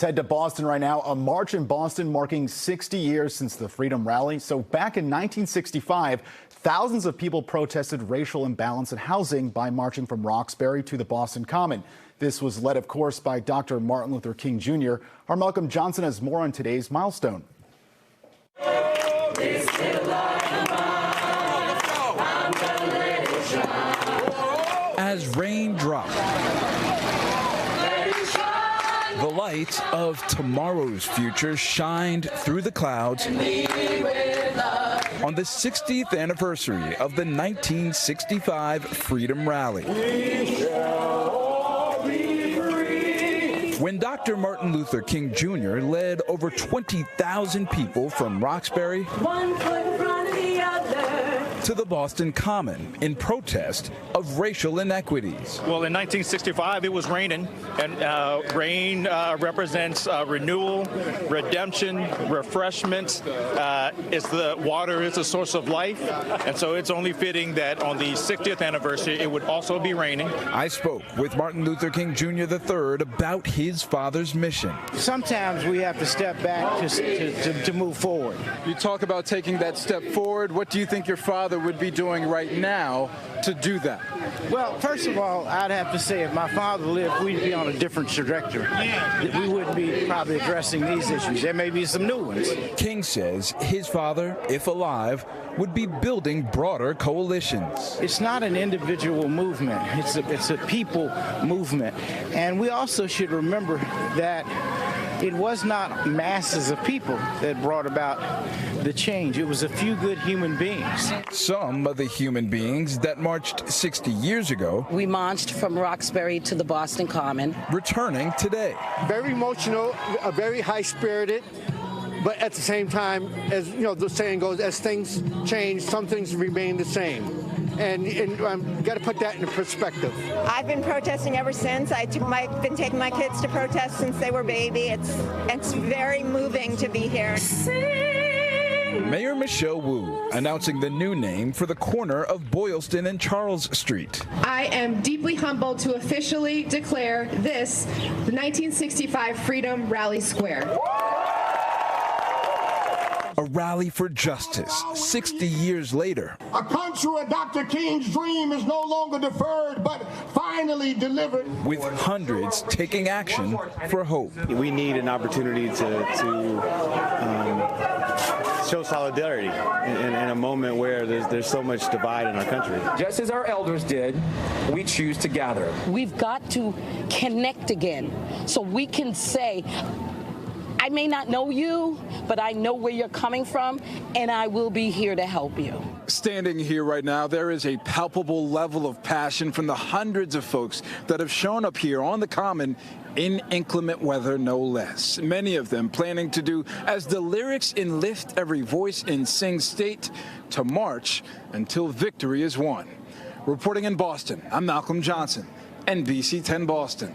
Head to Boston right now. A march in Boston marking 60 years since the Freedom Rally. So back in 1965, thousands of people protested racial imbalance in housing by marching from Roxbury to the Boston Common. This was led, of course, by Dr. Martin Luther King Jr. Our Malcolm Johnson has more on today's milestone. As rain dropped, the light of tomorrow's future shined through the clouds on the 60th anniversary of the 1965 Freedom Rally. When Dr. Martin Luther King Jr. led over 20,000 people from Roxbury to the Boston Common in protest of racial inequities. Well, in 1965, it was raining, and rain represents renewal, redemption, refreshment. Water is a source of life, and so it's only fitting that on the 60th anniversary, it would also be raining. I spoke with Martin Luther King Jr. III about his father's mission. Sometimes we have to step back to move forward. You talk about taking that step forward. What do you think your father would be doing right now to do that? Well, first of all, I'd have to say if my father lived, we'd be on a different trajectory. We wouldn't be probably addressing these issues. There may be some new ones. King says his father, if alive, would be building broader coalitions. It's not an individual movement. It's a people movement. And we also should remember that it was not masses of people that brought about the change. It was a few good human beings. Some of the human beings that marched 60 years ago. We marched from Roxbury to the Boston Common. Returning today. Very emotional, very high-spirited. But at the same time, as you know, the saying goes, as things change, some things remain the same. And you got to put that into perspective. I've been protesting ever since. I've been taking my kids to protest since they were baby. It's very moving to be here. Mayor Michelle Wu announcing the new name for the corner of Boylston and Charles Street. I am deeply humbled to officially declare this the 1965 Freedom Rally Square. A rally for justice 60 years later. A country where Dr. King's dream is no longer deferred, but finally delivered. With hundreds taking action for hope. We need an opportunity to show solidarity in a moment where there's so much divide in our country. Just as our elders did, we choose to gather. We've got to connect again so we can say, I may not know you, but I know where you're coming from, and I will be here to help you. Standing here right now, there is a palpable level of passion from the hundreds of folks that have shown up here on the Common in inclement weather, no less. Many of them planning to do as the lyrics in Lift Every Voice and Sing state, to march until victory is won. Reporting in Boston, I'm Malcolm Johnson, NBC 10 Boston.